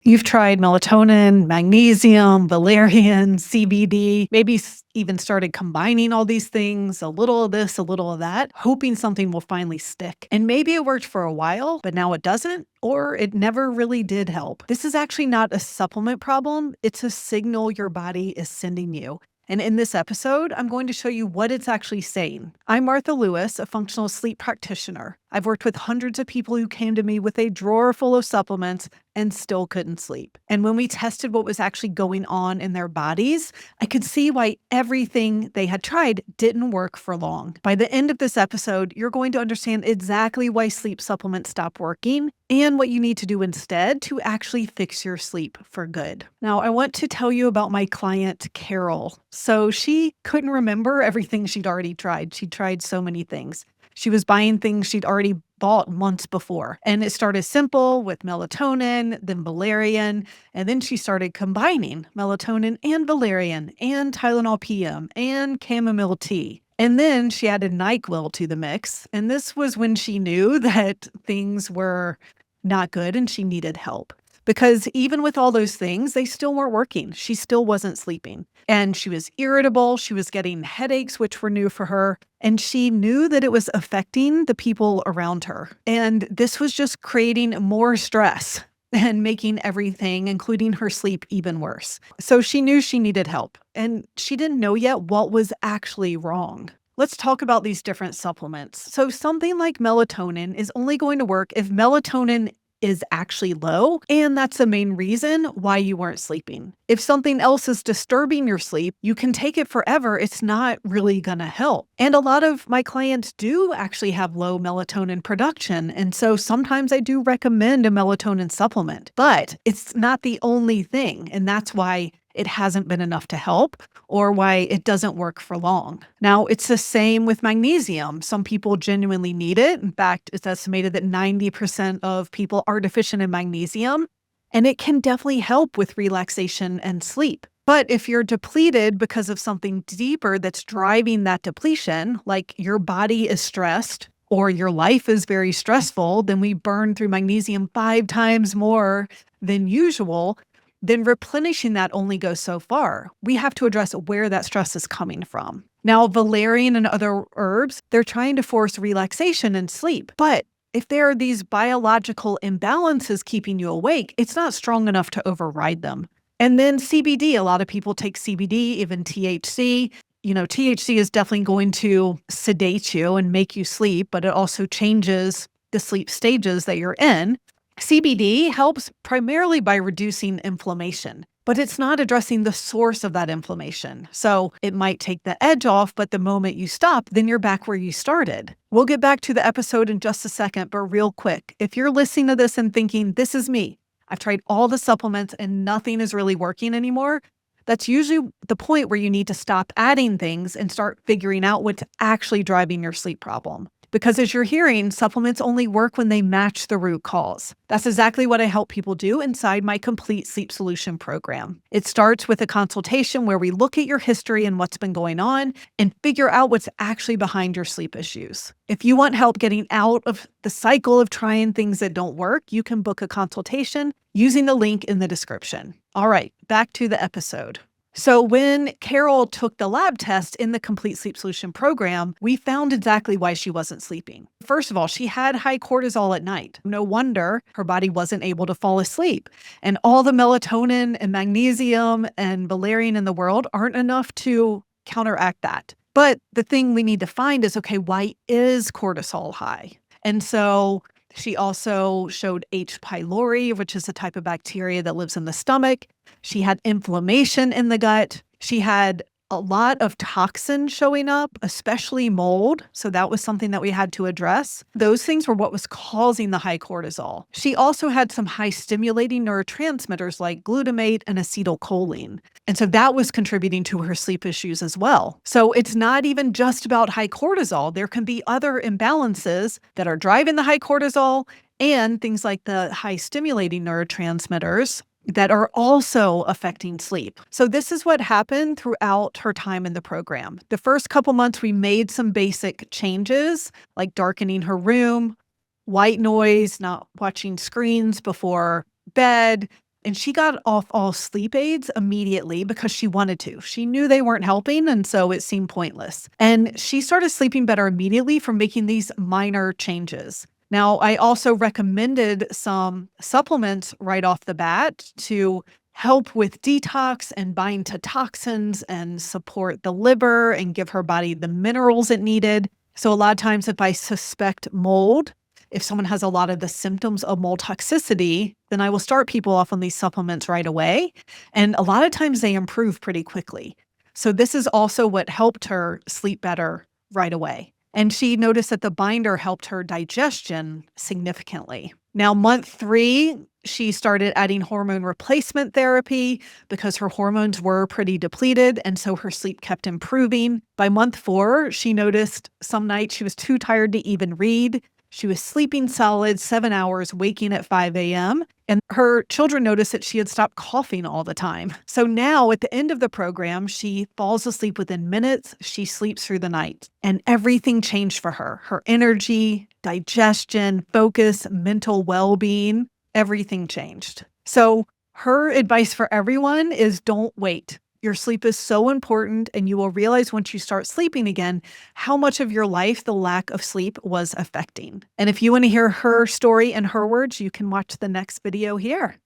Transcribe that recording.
You've tried melatonin, magnesium, valerian, CBD, maybe even started combining all these things, a little of this, a little of that, hoping something will finally stick. And maybe it worked for a while, but now it doesn't, or it never really did help. This is actually not a supplement problem, it's a signal your body is sending you. And in this episode, I'm going to show you what it's actually saying. I'm Martha Lewis, a functional sleep practitioner. I've worked with hundreds of people who came to me with a drawer full of supplements and still couldn't sleep. And when we tested what was actually going on in their bodies, I could see why everything they had tried didn't work for long. By the end of this episode, you're going to understand exactly why sleep supplements stop working and what you need to do instead to actually fix your sleep for good. Now, I want to tell you about my client, Carol. So she couldn't remember everything she'd already tried. She'd tried so many things. She was buying things she'd already bought months before. And it started simple with melatonin, then valerian, and then she started combining melatonin and valerian and Tylenol PM and chamomile tea. And then she added NyQuil to the mix. And this was when she knew that things were not good and she needed help. Because even with all those things, they still weren't working. She still wasn't sleeping. And she was irritable. She was getting headaches, which were new for her. And she knew that it was affecting the people around her. And this was just creating more stress and making everything, including her sleep, even worse. So she knew she needed help. And she didn't know yet what was actually wrong. Let's talk about these different supplements. So something like melatonin is only going to work if melatonin is actually low, and that's the main reason why you weren't sleeping. If something else is disturbing your sleep, you can take it forever. It's not really gonna help. And a lot of my clients do actually have low melatonin production, and so sometimes I do recommend a melatonin supplement, but it's not the only thing, and that's why it hasn't been enough to help or why it doesn't work for long. Now, it's the same with magnesium. Some people genuinely need it. In fact, it's estimated that 90% of people are deficient in magnesium, and it can definitely help with relaxation and sleep. But if you're depleted because of something deeper that's driving that depletion, like your body is stressed or your life is very stressful, then we burn through magnesium 5 times more than usual, then replenishing that only goes so far. We have to address where that stress is coming from. Now, valerian and other herbs, they're trying to force relaxation and sleep. But if there are these biological imbalances keeping you awake, it's not strong enough to override them. And then CBD, a lot of people take CBD, even THC. THC is definitely going to sedate you and make you sleep, but it also changes the sleep stages that you're in. CBD helps primarily by reducing inflammation, but it's not addressing the source of that inflammation. So it might take the edge off, but the moment you stop, then you're back where you started. We'll get back to the episode in just a second, but real quick, if you're listening to this and thinking, this is me, I've tried all the supplements and nothing is really working anymore, that's usually the point where you need to stop adding things and start figuring out what's actually driving your sleep problem. Because as you're hearing, supplements only work when they match the root cause. That's exactly what I help people do inside my Complete Sleep Solution program. It starts with a consultation where we look at your history and what's been going on and figure out what's actually behind your sleep issues. If you want help getting out of the cycle of trying things that don't work, you can book a consultation using the link in the description. All right, back to the episode. So when Carol took the lab test in the Complete Sleep Solution program, we found exactly why she wasn't sleeping. First of all, she had high cortisol at night. No wonder her body wasn't able to fall asleep. And all the melatonin and magnesium and valerian in the world aren't enough to counteract that. But the thing we need to find is, okay, why is cortisol high? And so she also showed H. pylori, which is a type of bacteria that lives in the stomach. She had inflammation in the gut. She had a lot of toxins showing up, especially mold. So that was something that we had to address. Those things were what was causing the high cortisol. She also had some high stimulating neurotransmitters like glutamate and acetylcholine. And so that was contributing to her sleep issues as well. So it's not even just about high cortisol. There can be other imbalances that are driving the high cortisol and things like the high stimulating neurotransmitters that are also affecting sleep. So this is what happened throughout her time in the program. The first couple months, we made some basic changes, like darkening her room, white noise, not watching screens before bed, And she got off all sleep aids immediately because she wanted to. She knew they weren't helping, and so it seemed pointless. And she started sleeping better immediately from making these minor changes. Now, I also recommended some supplements right off the bat to help with detox and bind to toxins and support the liver and give her body the minerals it needed. So, a lot of times, if I suspect mold, if someone has a lot of the symptoms of mold toxicity, then I will start people off on these supplements right away. And a lot of times they improve pretty quickly. So, this is also what helped her sleep better right away. And she noticed that the binder helped her digestion significantly. Now, month 3, she started adding hormone replacement therapy because her hormones were pretty depleted. And so her sleep kept improving. By month 4, she noticed some nights she was too tired to even read. She was sleeping solid 7 hours, waking at 5 a.m. And her children noticed that she had stopped coughing all the time. So now at the end of the program, she falls asleep within minutes. She sleeps through the night. And everything changed for her. Her energy, digestion, focus, mental well-being, everything changed. So her advice for everyone is don't wait. Your sleep is so important, and you will realize once you start sleeping again how much of your life the lack of sleep was affecting. And if you want to hear her story and her words, you can watch the next video here.